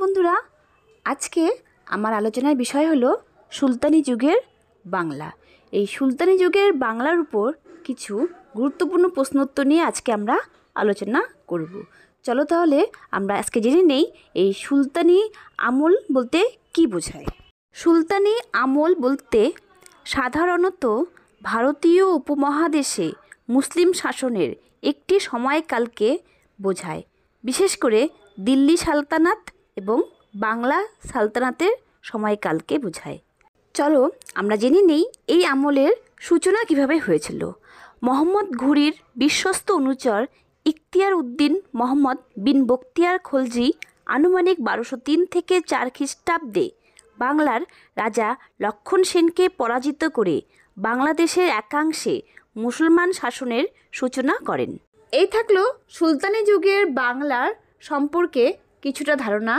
বন্ধুরা, আজকে আমার আলোচনার বিষয় হলো সুলতানি যুগের বাংলা। এই সুলতানি যুগের বাংলার উপর কিছু গুরুত্বপূর্ণ প্রশ্নোত্তর নিয়ে আজকে আমরা আলোচনা করব। চলো তাহলে আমরা আজকে জেনে নেই এই সুলতানি আমল বলতে কি বোঝায়। সুলতানি আমল বলতে সাধারণত ভারতীয় উপমহাদেশে মুসলিম শাসনের একটি সময়কালকে বোঝায়, বিশেষ করে দিল্লি সালতানাত এবং বাংলা সালতানাতের সময়কালকে বোঝায়। চলো আমরা জেনে নেই এই আমলের সূচনা কিভাবে হয়েছিল। মোহাম্মদ ঘুরির বিশ্বস্ত অনুচর ইখতিয়ার উদ্দিন মোহাম্মদ বিন বখতিয়ার খলজি আনুমানিক 1203 থেকে 4 খ্রিস্টাব্দে বাংলার রাজা লক্ষণ সেনকে পরাজিত করে বাংলাদেশের একাংশে মুসলমান শাসনের সূচনা করেন। এই থাকলো সুলতানি যুগের বাংলার সম্পর্কে কিছুটা ধারণা।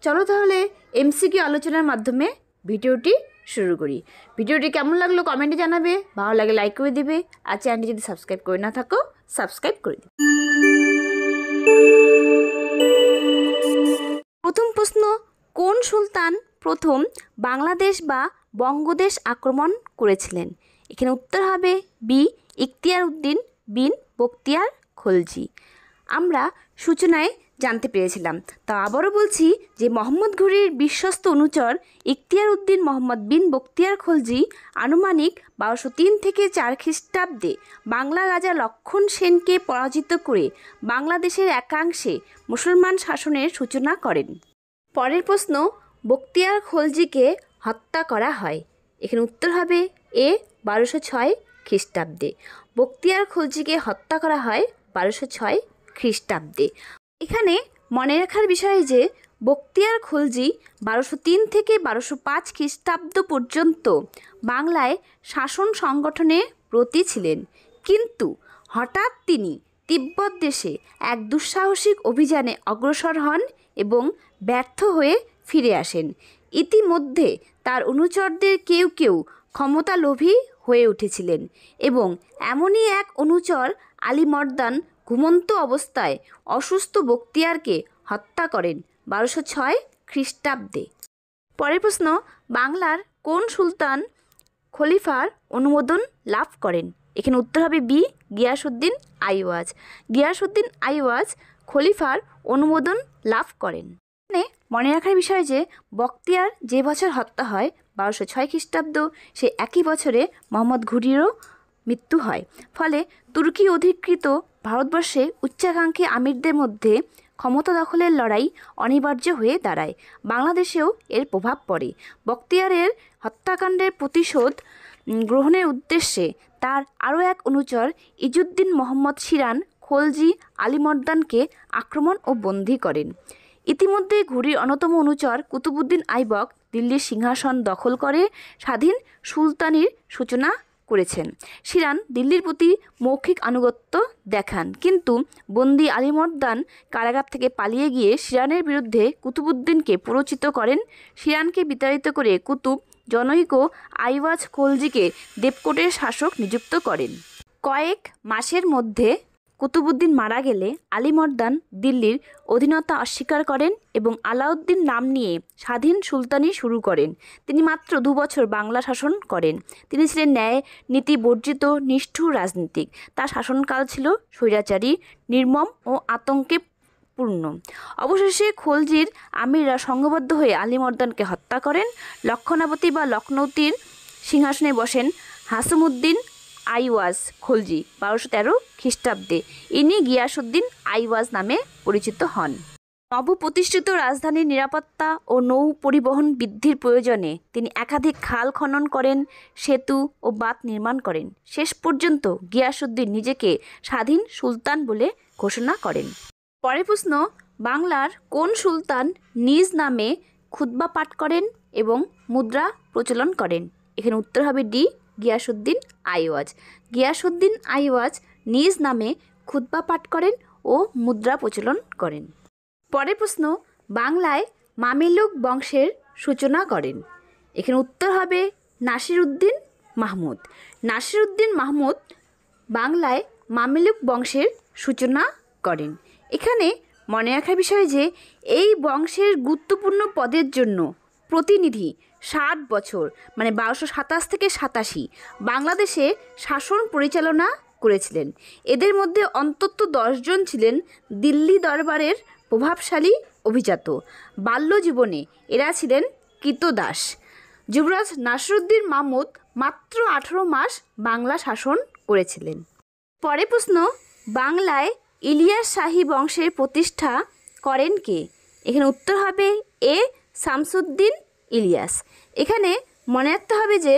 চলো তাহলে এমসিকিউ আলোচনার মাধ্যমে ভিডিওটি শুরু করি। ভিডিওটি কেমন লাগলো কমেন্টে জানাবে, ভালো লাগে লাইক করে দেবে, আর চ্যানেলটি যদি সাবস্ক্রাইব করে না থাকো সাবস্ক্রাইব করে দেবে। প্রথম প্রশ্ন, কোন সুলতান প্রথম বাংলাদেশ বা বঙ্গদেশ আক্রমণ করেছিলেন? এখানে উত্তর হবে বি, ইখতিয়ার উদ্দিন বিন বখতিয়ার খলজি। আমরা সূচনায় জানতে পেরেছিলাম, তা আবারও বলছি যে মোহাম্মদ ঘুরির বিশ্বস্ত অনুচর ইখতিয়ার উদ্দিন মোহাম্মদ বিন বখতিয়ার খলজি আনুমানিক 1203 থেকে 4 খ্রিস্টাব্দে বাংলা রাজা লক্ষণ সেনকে পরাজিত করে বাংলাদেশের একাংশে মুসলমান শাসনের সূচনা করেন। পরের প্রশ্ন, বখতিয়ার খলজিকে হত্যা করা হয়? এখানে উত্তর হবে এ, 1206 খ্রিস্টাব্দে। বখতিয়ার খলজিকে হত্যা করা হয় 1206 খ্রিস্টাব্দে। এখানে মনে রাখার বিষয় যে বখতিয়ার খলজি 1203 থেকে 1205 খ্রিস্টাব্দ পর্যন্ত বাংলায় শাসন সংগঠনে ব্রতী ছিলেন, কিন্তু হঠাৎ তিনি তিব্বত দেশে এক দুঃসাহসিক অভিযানে অগ্রসর হন এবং ব্যর্থ হয়ে ফিরে আসেন। ইতিমধ্যে তার অনুচরদের কেউ কেউ ক্ষমতালোভী হয়ে উঠেছিলেন এবং এমনই এক অনুচর আলীমর্দান ঘুমন্ত অবস্থায় অসুস্থ বখতিয়ারকে হত্যা করেন 1206 খ্রিস্টাব্দে। পরের প্রশ্ন, বাংলার কোন সুলতান খলিফার অনুমোদন লাভ করেন? এখানে উত্তর হবে বি, গিয়াসউদ্দিন আইওয়াজ। গিয়াসউদ্দিন আইওয়াজ খলিফার অনুমোদন লাভ করেন। এখানে মনে রাখার বিষয় যে বখতিয়ার যে বছর হত্যা হয় 1206 খ্রিস্টাব্দ, সে একই বছরে মোহাম্মদ ঘুরিরও মৃত্যু হয়। ফলে তুর্কি অধিকৃত ভারতবর্ষে উচ্চাকাঙ্ক্ষী আমিরদের মধ্যে ক্ষমতা দখলের লড়াই অনিবার্য হয়ে দাঁড়ায়। বাংলাদেশেও এর প্রভাব পড়ে। বখতিয়ারের হত্যাকাণ্ডের প্রতিশোধ গ্রহণের উদ্দেশ্যে তার আরও এক অনুচর ইজুদ্দিন মোহাম্মদ সিরান খলজি আলীমর্দানকে আক্রমণ ও বন্দী করেন। ইতিমধ্যে ঘুরির অন্যতম অনুচর কুতুবউদ্দিন আইবক দিল্লির সিংহাসন দখল করে স্বাধীন সুলতানির সূচনা করেছেন। সিরান দিল্লির প্রতি মৌখিক আনুগত্য দেখান, কিন্তু বন্দী আলীমর্দান কারাগার থেকে পালিয়ে গিয়ে সিরানের বিরুদ্ধে কুতুবউদ্দিনকে প্ররোচিত করেন। সিরানকে বিতাড়িত করে কুতুব জনৈক আইওয়াজ খলজিকে দেবকোটের শাসক নিযুক্ত করেন। কয়েক মাসের মধ্যে কুতুবউদ্দিন মারা গেলে আলীমর্দান দিল্লির অধীনতা অস্বীকার করেন এবং আলাউদ্দিন নাম নিয়ে স্বাধীন সুলতানি শুরু করেন। তিনি মাত্র 2 বছর বাংলা শাসন করেন। তিনি ছিলেন ন্যায় নীতি বর্জিত নিষ্ঠুর রাজনীতিক। তার শাসনকাল ছিল স্বৈরাচারী, নির্মম ও আতঙ্কে পূর্ণ। অবশেষে খলজির আমিররা সংঘবদ্ধ হয়ে আলীমর্দানকে হত্যা করেন। লক্ষণাবতী বা লখনৌতির সিংহাসনে বসেন হাসমউদ্দিন আইওয়াজ খলজি 1213 খ্রিস্টাব্দে। ইনি গিয়াসউদ্দিন আইওয়াজ নামে পরিচিত হন। নবপ্রতিষ্ঠিত রাজধানীর নিরাপত্তা ও নৌ পরিবহন বৃদ্ধির প্রয়োজনে তিনি একাধিক খাল খনন করেন, সেতু ও বাঁধ নির্মাণ করেন। শেষ পর্যন্ত গিয়াসউদ্দিন নিজেকে স্বাধীন সুলতান বলে ঘোষণা করেন। পরের প্রশ্ন, বাংলার কোন সুলতান নিজ নামে খুতবা পাঠ করেন এবং মুদ্রা প্রচলন করেন? এখানে উত্তর হবে ডি, গিয়াসউদ্দিন আইওয়াজ। গিয়াসউদ্দিন আইওয়াজ নিজ নামে খুতবা পাঠ করেন ও মুদ্রা প্রচলন করেন। পরের প্রশ্ন, বাংলায় মামেলুক বংশের সূচনা করেন? এখানে উত্তর হবে নাসিরউদ্দিন মাহমুদ। নাসিরউদ্দিন মাহমুদ বাংলায় মামেলুক বংশের সূচনা করেন। এখানে মনে রাখার বিষয় যে এই বংশের গুরুত্বপূর্ণ পদের জন্য প্রতিনিধি 60 বছর মানে 1227 থেকে 87 বাংলাদেশে শাসন পরিচালনা করেছিলেন। এদের মধ্যে অন্তত 10 জন ছিলেন দিল্লি দরবারের প্রভাবশালী অভিজাত। বাল্য জীবনে এরা ছিলেন কৃতদাস। যুবরাজ নাসিরউদ্দিন মাহমুদ মাত্র 18 মাস বাংলা শাসন করেছিলেন। পরের প্রশ্ন, বাংলায় ইলিয়াস শাহী বংশের প্রতিষ্ঠা করেন কে? এখানে উত্তর হবে এ শামসুদ্দিন ইলিয়াস। এখানে মনে রাখতে হবে যে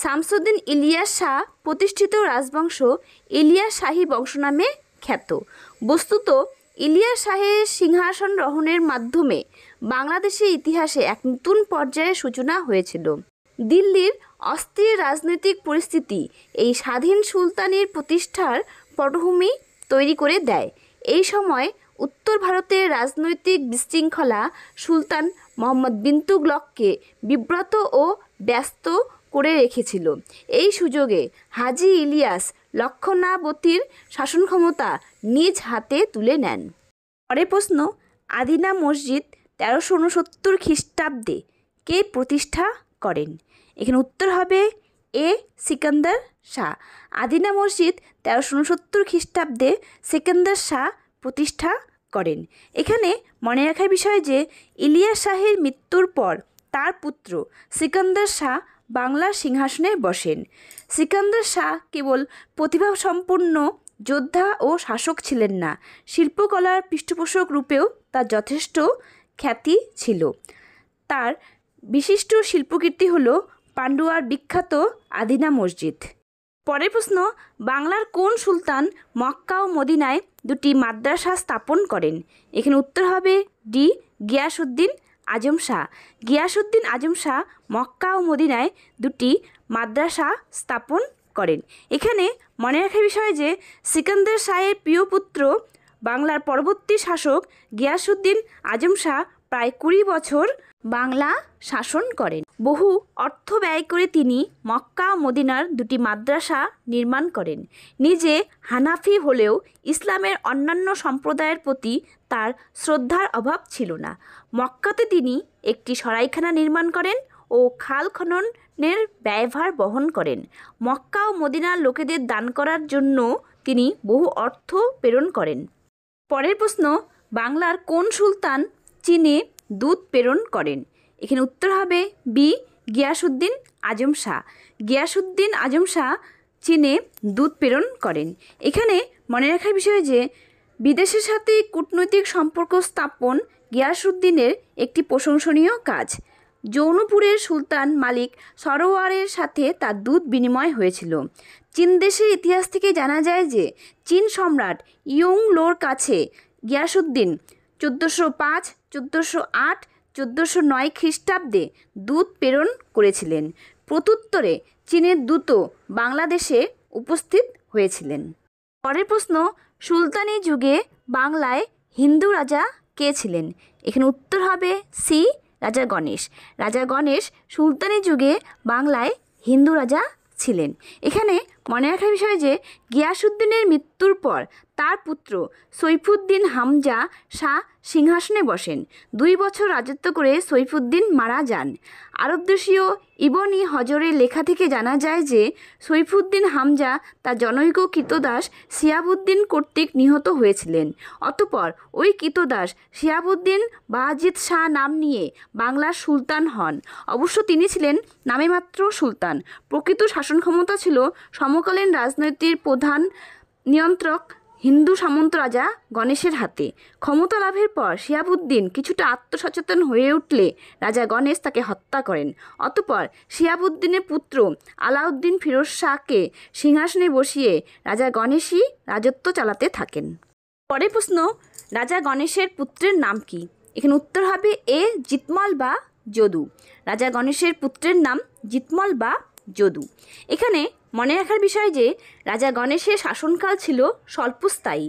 শামসুদ্দিন ইলিয়াস শাহ প্রতিষ্ঠিত রাজবংশ ইলিয়াস শাহী বংশ নামে খ্যাত। বস্তুত ইলিয়াস শাহের সিংহাসনরোহণের মাধ্যমে বাংলাদেশের ইতিহাসে এক নতুন পর্যায়ের সূচনা হয়েছিল। দিল্লির অস্থির রাজনৈতিক পরিস্থিতি এই স্বাধীন সুলতানির প্রতিষ্ঠার পটভূমি তৈরি করে দেয়। এই সময় উত্তর ভারতের রাজনৈতিক বিশৃঙ্খলা সুলতান মোহাম্মদ বিন তুগলককে বিব্রত ও ব্যস্ত করে রেখেছিল। এই সুযোগে হাজী ইলিয়াস লক্ষণাবতীর শাসন ক্ষমতা নিজ হাতে তুলে নেন। পরের প্রশ্ন, আদিনা মসজিদ 1369 খ্রিস্টাব্দে কে প্রতিষ্ঠা করেন? এখানে উত্তর হবে এ সিকান্দার শাহ। আদিনা মসজিদ 1369 খ্রিস্টাব্দে সিকান্দার শাহ প্রতিষ্ঠা করেন। এখানে মনে রাখার বিষয় যে ইলিয়াস শাহের মৃত্যুর পর তার পুত্র সিকান্দার শাহ বাংলার সিংহাসনে বসেন। সিকান্দার শাহ কেবল প্রতিভাসম্পন্ন যোদ্ধা ও শাসক ছিলেন না, শিল্পকলার পৃষ্ঠপোষক রূপেও তার যথেষ্ট খ্যাতি ছিল। তার বিশিষ্ট শিল্পকীর্তি হল পান্ডুয়ার বিখ্যাত আদিনা মসজিদ। পরের প্রশ্ন, বাংলার কোন সুলতান মক্কা ও মদিনায় দুটি মাদ্রাসা স্থাপন করেন? এখানে উত্তর হবে ডি গিয়াসউদ্দিন আজম শাহ। গিয়াসউদ্দিন আজম শাহ মক্কা ও মদিনায় দুটি মাদ্রাসা স্থাপন করেন। এখানে মনে রাখার বিষয় যে সিকান্দার শাহের প্রিয় পুত্র বাংলার পরবর্তী শাসক গিয়াসউদ্দিন আজম শাহ প্রায় 20 বছর বাংলা শাসন করেন। বহু অর্থ ব্যয় করে তিনি মক্কা ও মদিনার দুটি মাদ্রাসা নির্মাণ করেন। নিজে হানাফি হলেও ইসলামের অন্যান্য সম্প্রদায়ের প্রতি তার শ্রদ্ধার অভাব ছিল না। মক্কাতে তিনি একটি সরাইখানা নির্মাণ করেন ও খাল খননের ব্যয়ভার বহন করেন। মক্কা ও মদিনার লোকেদের দান করার জন্য তিনি বহু অর্থ প্রেরণ করেন। পরের প্রশ্ন, বাংলার কোন সুলতান চীনে দুধ প্রেরণ করেন? এখানে উত্তর হবে বি গিয়াসউদ্দিন আজম শাহ। গিয়াসউদ্দিন আজম শাহ চীনে দুধ প্রেরণ করেন। এখানে মনে রাখার বিষয় যে বিদেশের সাথে কূটনৈতিক সম্পর্ক স্থাপন গিয়াসউদ্দিনের একটি প্রশংসনীয় কাজ। জৌনপুরের সুলতান মালিক সরোয়ারের সাথে তার দুধ বিনিময় হয়েছিল। চীন দেশের ইতিহাস থেকে জানা যায় যে চীন সম্রাট ইয়ং লোর কাছে গিয়াসউদ্দিন 1405, 1408, 1409 খ্রিস্টাব্দে দুধ প্রেরণ করেছিলেন। প্রত্যুত্তরে চীনের দূত বাংলাদেশে উপস্থিত হয়েছিলেন। পরের প্রশ্ন, সুলতানি যুগে বাংলায় হিন্দু রাজা কে ছিলেন? এখানে উত্তর হবে সি রাজা গণেশ। রাজা গণেশ সুলতানি যুগে বাংলায় হিন্দু রাজা ছিলেন। এখানে মনে রাখার বিষয় যে গিয়াসউদ্দিনের মৃত্যুর পর তার পুত্র সৈফুদ্দিন হামজা শাহ সিংহাসনে বসেন। 2 বছর রাজত্ব করে সৈফুদ্দিন মারা যান। আরবদেশীয় ইবনি হজরের লেখা থেকে জানা যায় যে সৈফুদ্দিন হামজা তার জনৈক কৃতদাস শিহাবুদ্দিন কর্তৃক নিহত হয়েছিলেন। অতঃপর ওই কৃতদাস শিহাবুদ্দিন বাজিদ শাহ নাম নিয়ে বাংলার সুলতান হন। অবশ্য তিনি ছিলেন নামে মাত্র সুলতান। প্রকৃত শাসন ক্ষমতা ছিল সমকালীন রাজনীতির প্রধান নিয়ন্ত্রক হিন্দু সামন্ত রাজা গণেশের হাতে। ক্ষমতা লাভের পর শিহাবুদ্দিন কিছুটা আত্মসচেতন হয়ে উঠলে রাজা গণেশ তাকে হত্যা করেন। অতঃপর শিহাবুদ্দিনের পুত্র আলাউদ্দিন ফিরোজ শাহকে সিংহাসনে বসিয়ে রাজা গণেশই রাজত্ব চালাতে থাকেন। পরের প্রশ্ন, রাজা গণেশের পুত্রের নাম কি? এখানে উত্তর হবে এ জিতমল বা যদু। রাজা গণেশের পুত্রের নাম জিতমল বা যদু। এখানে মনে রাখার বিষয় যে রাজা গণেশের শাসনকাল ছিল স্বল্পস্থায়ী।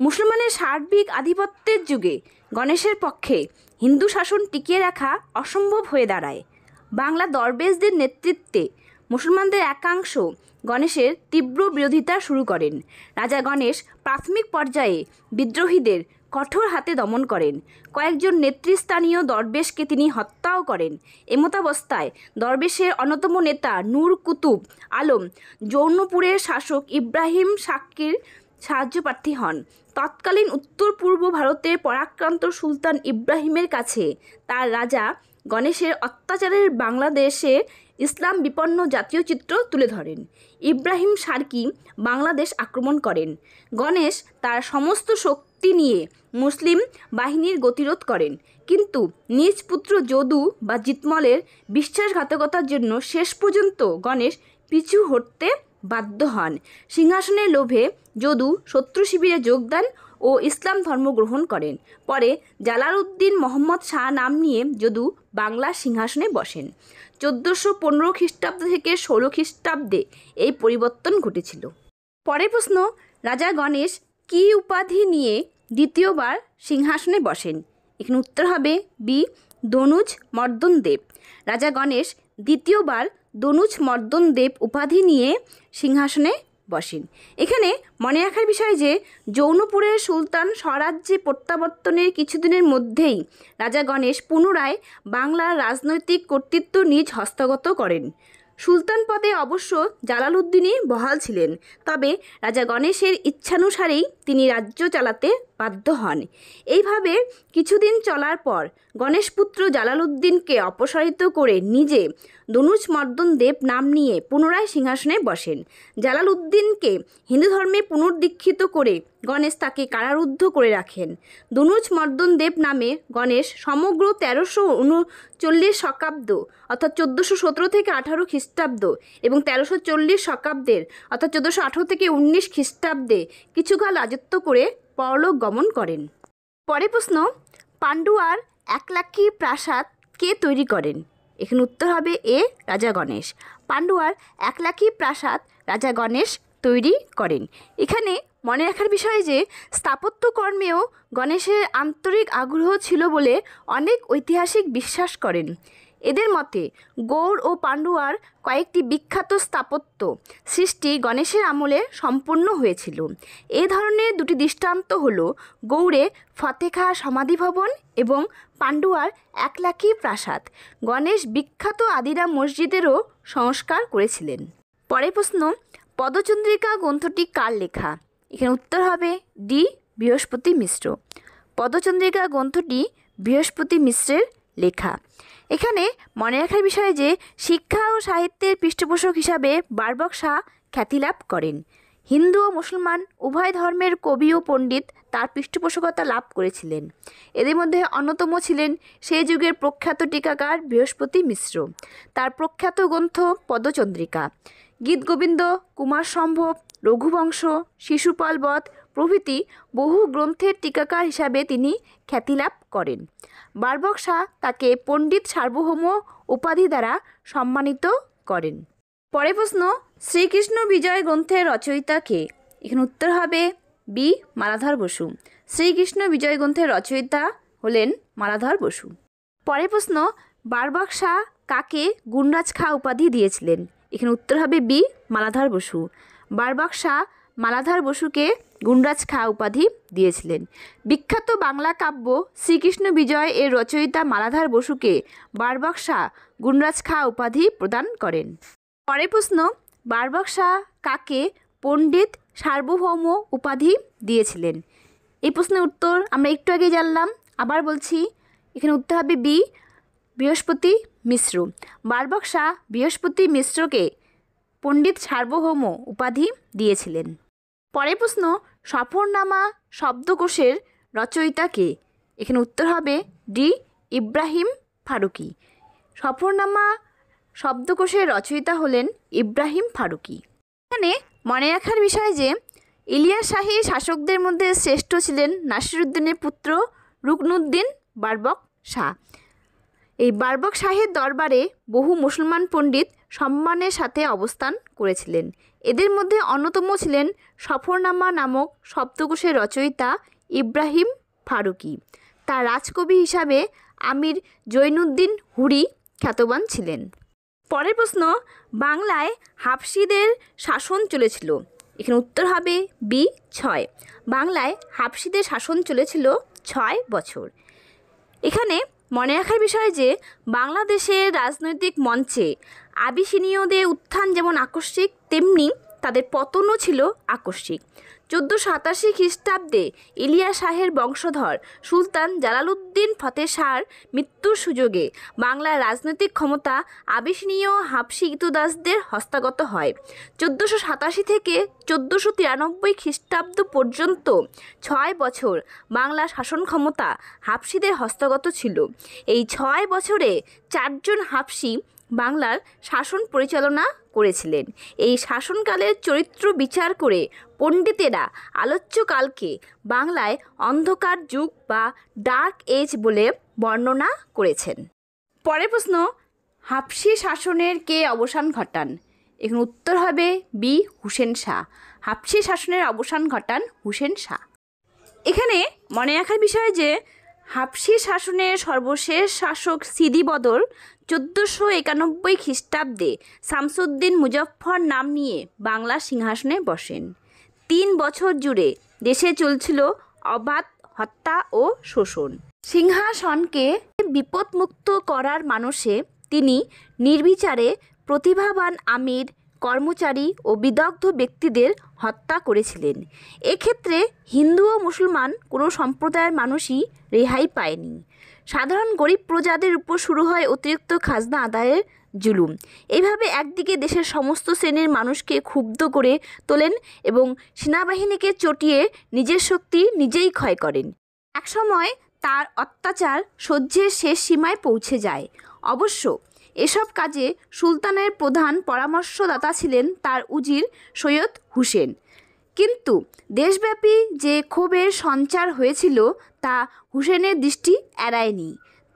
মুসলমানের সার্বিক আধিপত্যের যুগে গণেশের পক্ষে হিন্দু শাসন টিকিয়ে রাখা অসম্ভব হয়ে দাঁড়ায়। বাংলা দরবেশদের নেতৃত্বে মুসলমানদের একাংশ গণেশের তীব্র বিরোধিতা শুরু করেন। রাজা গণেশ প্রাথমিক পর্যায়ে বিদ্রোহীদের কঠোর হাতে দমন করেন। কয়েকজন নেতৃস্থানীয় দরবেশকে তিনি হত্যাও করেন। এমতাবস্থায় দরবেশের অন্যতম নেতা নূর কুতুব আলম জৌনপুরের শাসক ইব্রাহিম শাক্কির সাহায্যপ্রার্থী হন। তৎকালীন উত্তর পূর্ব ভারতের পরাক্রান্ত সুলতান ইব্রাহিমের কাছে তার রাজা গণেশের অত্যাচারের বাংলাদেশে ইসলাম বিপন্ন জাতীয় চিত্র তুলে ধরেন। ইব্রাহিম শার্কি বাংলাদেশ আক্রমণ করেন। গণেশ তার সমস্ত শক্তি নিয়ে মুসলিম বাহিনীর গতিরোধ করেন, কিন্তু নিজ পুত্র যদু বা জিতমলের বিশ্বাসঘাতকতার জন্য শেষ পর্যন্ত গণেশ পিছু হটতে বাধ্য হন। সিংহাসনের লোভে যদু শত্রু শিবিরে যোগ দেন ও ইসলাম ধর্ম গ্রহণ করেন। পরে জালালউদ্দিন মোহাম্মদ শাহ নাম নিয়ে যদু বাংলার সিংহাসনে বসেন। 1415 খ্রিস্টাব্দ থেকে 16 খ্রিস্টাব্দে এই পরিবর্তন ঘটেছিল। পরের প্রশ্ন, রাজা গণেশ কী উপাধি নিয়ে দ্বিতীয়বার সিংহাসনে বসেন? এখানে উত্তর হবে বি, দনুজ মর্দন দেব। রাজা গণেশ দ্বিতীয়বার দনুজ মর্দন দেব উপাধি নিয়ে সিংহাসনে বসেন। এখানে মনে রাখার বিষয় যে জৌনপুরের সুলতান স্বরাজ্যে প্রত্যাবর্তনের কিছুদিনের মধ্যেই রাজা গণেশ পুনরায় বাংলার রাজনৈতিক কর্তৃত্ব নিজ হস্তগত করেন। সুলতান পদে অবশ্য জালালউদ্দিনই বহাল ছিলেন, তবে রাজা গণেশের ইচ্ছানুসারেই তিনি রাজ্য চালাতে বাধ্য হন। এইভাবে কিছুদিন চলার পর গণেশপুত্র জালালউদ্দিনকে অপসারিত করে নিজে দনুজ মর্দন দেব নাম নিয়ে পুনরায় সিংহাসনে বসেন। জালালউদ্দিনকে হিন্দু ধর্মে পুনর্দীক্ষিত করে গণেশ তাকে কারারুদ্ধ করে রাখেন। দনুজ মর্দন দেব নামে গণেশ সমগ্র 1339 শকাব্দ অর্থাৎ 1417 থেকে 18 খ্রিস্টাব্দ এবং 1340 শকাব্দের অর্থাৎ 1418 থেকে 19 খ্রিস্টাব্দে কিছুকাল রাজত্ব করে পরলোক গমন করেন। পরের প্রশ্ন, পান্ডুয়ার একলাক্ষী প্রাসাদ কে তৈরি করেন? এখানে উত্তর হবে এ, রাজা গণেশ। পান্ডুয়ার একলাক্ষী প্রাসাদ রাজা গণেশ তৈরি করেন। এখানে মনে রাখার বিষয় যে স্থাপত্যকর্মেও গণেশের আন্তরিক আগ্রহ ছিল বলে অনেক ঐতিহাসিক বিশ্বাস করেন। এদের মতে গৌড় ও পান্ডুয়ার কয়েকটি বিখ্যাত স্থাপত্য সৃষ্টি গণেশের আমলে সম্পূর্ণ হয়েছিল। এ ধরনের দুটি দৃষ্টান্ত হল গৌড়ে ফতেখা সমাধি ভবন এবং পান্ডুয়ার একলাক্ষী প্রাসাদ। গণেশ বিখ্যাত আদিরা মসজিদেরও সংস্কার করেছিলেন। পরের প্রশ্ন, পদচন্দ্রিকা গ্রন্থটি কার লেখা? এখানে উত্তর হবে ডি, বৃহস্পতি মিশ্র। পদচন্দ্রিকা গ্রন্থটি বৃহস্পতি মিশ্রের লেখা। এখানে মনে রাখার বিষয় যে শিক্ষা ও সাহিত্যের পৃষ্ঠপোষক হিসাবে বার্বক শাহ খ্যাতি লাভ করেন। হিন্দু ও মুসলমান উভয় ধর্মের কবি ও পণ্ডিত তার পৃষ্ঠপোষকতা লাভ করেছিলেন। এদের মধ্যে অন্যতম ছিলেন সেই যুগের প্রখ্যাত টিকাকার বৃহস্পতি মিশ্র। তার প্রখ্যাত গ্রন্থ পদচন্দ্রিকা, গীতগোবিন্দ, কুমার সম্ভব, রঘুবংশ, শিশুপাল বধ প্রভৃতি বহু গ্রন্থের টিকাকার হিসাবে তিনি খ্যাতি লাভ করেন। বার্বক শাহ তাকে পণ্ডিত সার্বভৌম উপাধি দ্বারা সম্মানিত করেন। পরের প্রশ্ন, শ্রীকৃষ্ণ বিজয় গ্রন্থের রচয়িতা কে? এখানে উত্তর হবে বি, মালাধর বসু। শ্রীকৃষ্ণ বিজয় গ্রন্থের রচয়িতা হলেন মালাধর বসু। পরের প্রশ্ন, বার্বক শাহ কাকে গুণরাজ খাঁ উপাধি দিয়েছিলেন? এখানে উত্তর হবে বি, মালাধর বসু। বার্বক শাহ মালাধর বসুকে গুণরাজ খাঁ উপাধি দিয়েছিলেন। বিখ্যাত বাংলা কাব্য শ্রীকৃষ্ণ বিজয় এর রচয়িতা মালাধর বসুকে বার্বক শাহ গুণরাজ খাঁ উপাধি প্রদান করেন। পরের প্রশ্ন, বার্বক শাহ কাকে পণ্ডিত সার্বভৌম উপাধি দিয়েছিলেন? এই প্রশ্নের উত্তর আমরা একটু আগে জানলাম, আবার বলছি। এখানে উত্তর হবে বি, বৃহস্পতি মিশ্র। বার্বক শাহ বৃহস্পতি মিশ্রকে পণ্ডিত সার্বভৌম উপাধি দিয়েছিলেন। পরের প্রশ্ন, সফরনামা শব্দকোষের রচয়িতা কে? এখানে উত্তর হবে ডি, ইব্রাহিম ফারুকি। সফরনামা শব্দকোষের রচয়িতা হলেন ইব্রাহিম ফারুকি। এখানে মনে রাখার বিষয় যে ইলিয়াস শাহী শাসকদের মধ্যে শ্রেষ্ঠ ছিলেন নাসিরউদ্দিনের পুত্র রুকনুদ্দিন বার্বক শাহ। এই বার্বক শাহের দরবারে বহু মুসলমান পণ্ডিত সম্মানের সাথে অবস্থান করেছিলেন। এদের মধ্যে অন্যতম ছিলেন সফরনামা নামক শব্দকোষের রচয়িতা ইব্রাহিম ফারুকি। তার রাজকবি হিসাবে আমির জৈনুদ্দিন হুরি খ্যাতবান ছিলেন। পরের প্রশ্ন, বাংলায় হাবশিদের শাসন চলেছিল। এখানে উত্তর হবে বি 6। বাংলায় হাবশিদের শাসন চলেছিল 6 বছর। এখানে মনে রাখার বিষয় যে বাংলাদেশের রাজনৈতিক মঞ্চে আবিসিনীয়দের উত্থান যেমন আকস্মিক, তেমনি তাদের পতনও ছিল আকস্মিক। 1487 খ্রিস্টাব্দে ইলিয়াস শাহের বংশধর সুলতান জালালউদ্দিন ফতেহ শাহর মৃত্যুর সুযোগে বাংলার রাজনৈতিক ক্ষমতা আবিসিনীয় হাবশি ইতুদাসদের হস্তগত হয়। 1487 থেকে 1493 খ্রিস্টাব্দ পর্যন্ত 6 বছর বাংলার শাসন ক্ষমতা হাবশিদের হস্তগত ছিল। এই 6 বছরে 4 জন হাবশি বাংলার শাসন পরিচালনা করেছিলেন। এই শাসনকালের চরিত্র বিচার করে পণ্ডিতেরা আলোচ্যকালকে বাংলায় অন্ধকার যুগ বা ডার্ক এজ বলে বর্ণনা করেছেন। পরের প্রশ্ন, হাবশি শাসনের কে অবসান ঘটান? এখানে উত্তর হবে বি হুসেন শাহ। হাবশি শাসনের অবসান ঘটান হুসেন শাহ। এখানে মনে রাখার বিষয় যে হাবশি শাসনের সর্বশেষ শাসক সিদি বদর 1491 খ্রিস্টাব্দে শামসুদ্দিন মুজফ্ফর নাম নিয়ে বাংলার সিংহাসনে বসেন। 3 বছর জুড়ে দেশে চলছিল অবাধ হত্যা ও শোষণ। সিংহাসনকে বিপদমুক্ত করার মানসে তিনি নির্বিচারে প্রতিভাবান আমির, কর্মচারী ও বিদগ্ধ ব্যক্তিদের হত্যা করেছিলেন। এক্ষেত্রে হিন্দু ও মুসলমান কোনো সম্প্রদায়ের মানুষই রেহাই পায়নি। সাধারণ গরিব প্রজাদের উপর শুরু হয় অতিরিক্ত খাজনা আদায়ের জুলুম। এইভাবে একদিকে দেশের সমস্ত শ্রেণীর মানুষকে ক্ষুব্ধ করে তোলেন এবং সেনাবাহিনীকে চটিয়ে নিজের শক্তি নিজেই ক্ষয় করেন। একসময় তার অত্যাচার সহ্যের শেষ সীমায় পৌঁছে যায়। অবশ্য এসব কাজে সুলতানের প্রধান পরামর্শদাতা ছিলেন তার উজির সৈয়দ হুসেন। কিন্তু দেশব্যাপী যে ক্ষোভের সঞ্চার হয়েছিল তা হুসেনের দৃষ্টি এড়ায়নি।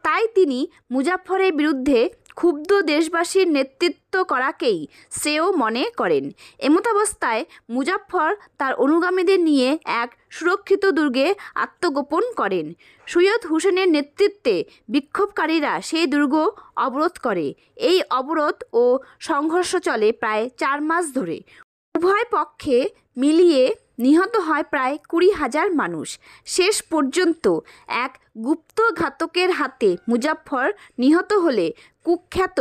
তাই তিনি মুজাফফরের বিরুদ্ধে ক্ষুব্ধ দেশবাসীর নেতৃত্ব করাকেই শ্রেয় মনে করেন। এমতাবস্থায় মুজাফফর তার অনুগামীদের নিয়ে এক সুরক্ষিত দুর্গে আত্মগোপন করেন। সৈয়দ হুসেনের নেতৃত্বে বিক্ষোভকারীরা সেই দুর্গ অবরোধ করে। এই অবরোধ ও সংঘর্ষ চলে প্রায় 4 মাস ধরে। উভয় পক্ষে মিলিয়ে নিহত হয় প্রায় 20,000 মানুষ। শেষ পর্যন্ত এক গুপ্ত ঘাতকের হাতে মুজাফফর নিহত হলে কুখ্যাত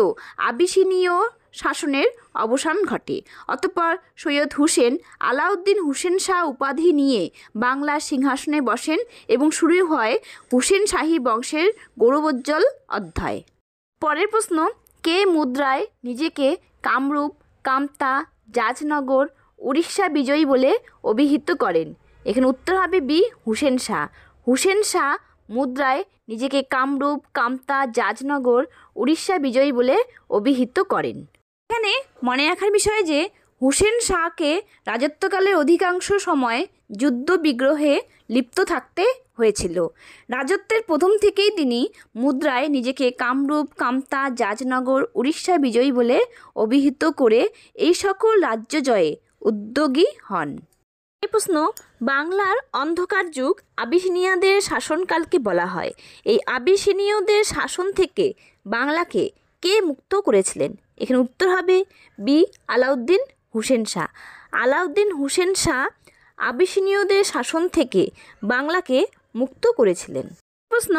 আবিসিনীয় শাসনের অবসান ঘটে। অতঃপর সৈয়দ হুসেন আলাউদ্দিন হুসেন শাহ উপাধি নিয়ে বাংলার সিংহাসনে বসেন এবং শুরু হয় হুসেন শাহী বংশের গৌরবোজ্জ্বল অধ্যায়। পরের প্রশ্ন, কে মুদ্রায় নিজেকে কামরূপ, কামতা, জাজনগর, উড়িষ্যা বিজয়ী বলে অভিহিত করেন? এখানে উত্তর হবে বি হুসেন শাহ। হুসেন শাহ মুদ্রায় নিজেকে কামরূপ, কামতা, জাজনগর, উড়িষ্যা বিজয়ী বলে অভিহিত করেন। এখানে মনে রাখার বিষয় যে হুসেন শাহকে রাজত্বকালের অধিকাংশ সময় যুদ্ধ বিগ্রহে লিপ্ত থাকতে হয়েছিল। রাজত্বের প্রথম থেকেই তিনি মুদ্রায় নিজেকে কামরূপ, কামতা, জাজনগর, উড়িষ্যা বিজয়ী বলে অভিহিত করে এই সকল রাজ্য জয়ে উদ্যোগী হন। এই প্রশ্ন, বাংলার অন্ধকার যুগ আবিসিনীয়দের শাসনকালকে বলা হয়। এই আবিসিনীয়দের শাসন থেকে বাংলাকে কে মুক্ত করেছিলেন? এখানে উত্তর হবে বি আলাউদ্দিন হুসেন শাহ। আলাউদ্দিন হুসেন শাহ আবিসিনীয়দের শাসন থেকে বাংলাকে মুক্ত করেছিলেন। প্রশ্ন,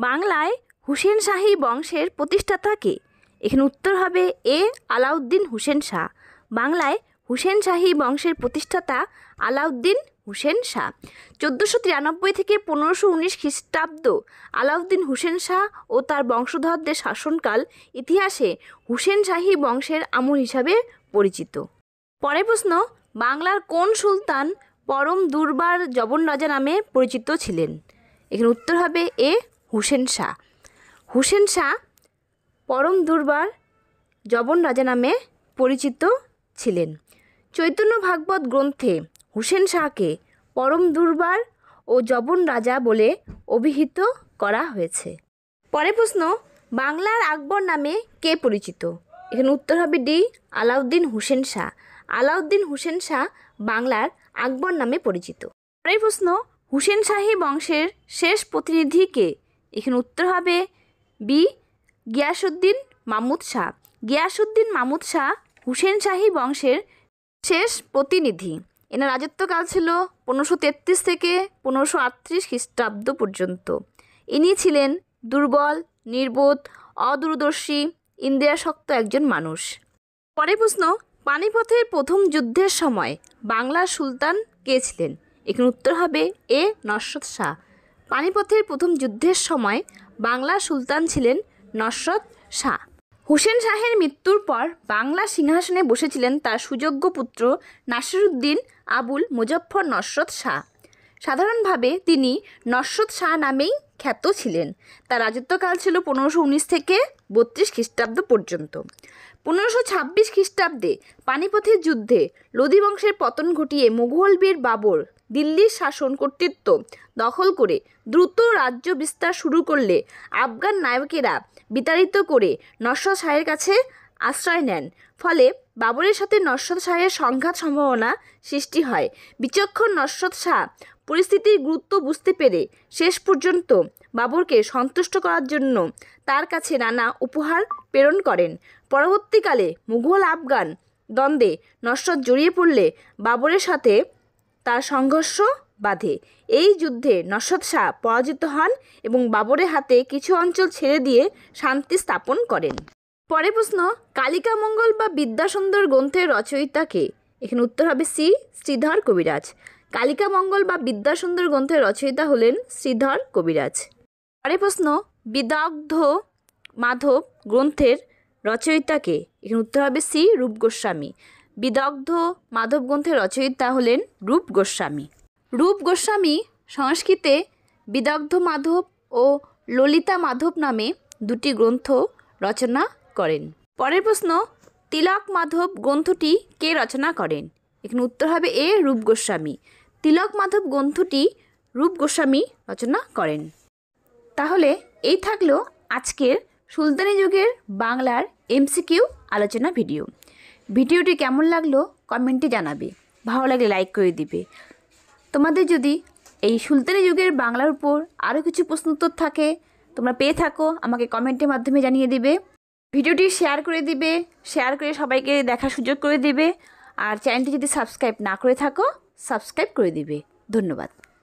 বাংলায় হুসেন শাহী বংশের প্রতিষ্ঠাতা কে? এখানে উত্তর হবে এ আলাউদ্দিন হুসেন শাহ। বাংলায় হুসেন শাহী বংশের প্রতিষ্ঠাতা আলাউদ্দিন হুসেন শাহ। 1493 থেকে 1519 খ্রিস্টাব্দ আলাউদ্দিন হুসেন শাহ ও তার বংশধরদের শাসনকাল ইতিহাসে হুসেন শাহী বংশের আমল হিসাবে পরিচিত। পরের প্রশ্ন, বাংলার কোন সুলতান পরম দুর্বার জবন রাজা নামে পরিচিত ছিলেন? এখানে উত্তর হবে এ হুসেন শাহ। হুসেন শাহ পরম দুর্বার জবন রাজা নামে পরিচিত ছিলেন। চৈতন্য ভাগবত গ্রন্থে হুসেন শাহকে পরম দুর্বার ও জবন রাজা বলে অভিহিত করা হয়েছে। পরের প্রশ্ন, বাংলার আকবর নামে কে পরিচিত? এখানে উত্তর হবে ডি আলাউদ্দিন হুসেন শাহ। আলাউদ্দিন হুসেন শাহ বাংলার আকবর নামে পরিচিত। পরের প্রশ্ন, হুসেন শাহী বংশের শেষ প্রতিনিধি কে? এখানে উত্তর হবে বি গিয়াসউদ্দিন মাহমুদ শাহ। গিয়াসউদ্দিন মাহমুদ শাহ হুসেন শাহী বংশের শেষ প্রতিনিধি। এনার রাজত্বকাল ছিল 1533 থেকে 1538 খ্রিস্টাব্দ পর্যন্ত। ইনি ছিলেন দুর্বল, নির্বোধ, অদূরদর্শী, ইন্দ্রিয়াসক্ত একজন মানুষ। পরের প্রশ্ন, পানিপথের প্রথম যুদ্ধের সময় বাংলার সুলতান কে ছিলেন? এখানে উত্তর হবে এ নস্রত শাহ। পানিপথের প্রথম যুদ্ধের সময় বাংলার সুলতান ছিলেন নস্রত শাহ। হুসেন শাহের মৃত্যুর পর বাংলা সিংহাসনে বসেছিলেন তার সুযোগ্য পুত্র নাসিরউদ্দিন আবুল মুজফ্ফর নস্রত শাহ। সাধারণভাবে তিনি নস্রত শাহ নামেই খ্যাত ছিলেন। তার রাজত্বকাল ছিল 1519 থেকে 32 খ্রিস্টাব্দ পর্যন্ত। 1526 খ্রিস্টাব্দে পানিপথের যুদ্ধে লোদি বংশের পতন ঘটিয়ে মুঘল বীর বাবর দিল্লির শাসন কর্তৃত্ব দখল করে দ্রুত রাজ্য বিস্তার শুরু করলে আফগান নায়কেরা বিতাড়িত করে নস্রত শাহের কাছে আশ্রয় নেন। ফলে বাবরের সাথে নস্রত শাহের সংঘাত সম্ভাবনা সৃষ্টি হয়। বিচক্ষণ নস্রত শাহ পরিস্থিতির গুরুত্ব বুঝতে পেরে শেষ পর্যন্ত বাবরকে সন্তুষ্ট করার জন্য তার কাছে নানা উপহার প্রেরণ করেন। পরবর্তীকালে মুঘল আফগান দ্বন্দ্বে নস্রত জড়িয়ে পড়লে বাবরের সাথে তার সংঘর্ষ বাধে। এই যুদ্ধে নস্রত শাহ পরাজিত হন এবং বাবরের হাতে কিছু অঞ্চল ছেড়ে দিয়ে শান্তি স্থাপন করেন। পরের প্রশ্ন, কালিকা মঙ্গল বা বিদ্যাসুন্দর গ্রন্থের রচয়িতা কে? এখানে উত্তর হবে সি শ্রীধর কবিরাজ। কালিকা মঙ্গল বা বিদ্যাসুন্দর গ্রন্থের রচয়িতা হলেন শ্রীধর কবিরাজ। পরের প্রশ্ন, বিদগ্ধ মাধব গ্রন্থের রচয়িতা কে? এখানে উত্তর হবে সি রূপ গোস্বামী। বিদগ্ধ মাধব গ্রন্থের রচয়িতা হলেন রূপ গোস্বামী। রূপ গোস্বামী সংস্কৃতে বিদগ্ধ মাধব ও ললিতা মাধব নামে দুটি গ্রন্থ রচনা করেন। পরের প্রশ্ন, তিলক মাধব গ্রন্থটি কে রচনা করেন? এখানে উত্তর হবে এ রূপ গোস্বামী। তিলক মাধব গ্রন্থটি রূপ গোস্বামী রচনা করেন। তাহলে এই থাকলো আজকের সুলতানি যুগের বাংলার এমসিকিউ আলোচনা ভিডিও। ভিডিওটি কেমন লাগলো কমেন্টে জানাবে, ভালো লাগলে লাইক করে দিবে। তোমাদের যদি এই সুলতানি যুগের বাংলার উপর আরও কিছু প্রশ্ন উত্তর থাকে, তোমরা পেয়ে থাকো, আমাকে কমেন্টের মাধ্যমে জানিয়ে দিবে। ভিডিওটি শেয়ার করে দিবে, শেয়ার করে সবাইকে দেখার সুযোগ করে দিবে। আর চ্যানেলটি যদি সাবস্ক্রাইব না করে থাকো, সাবস্ক্রাইব করে দিবে। ধন্যবাদ।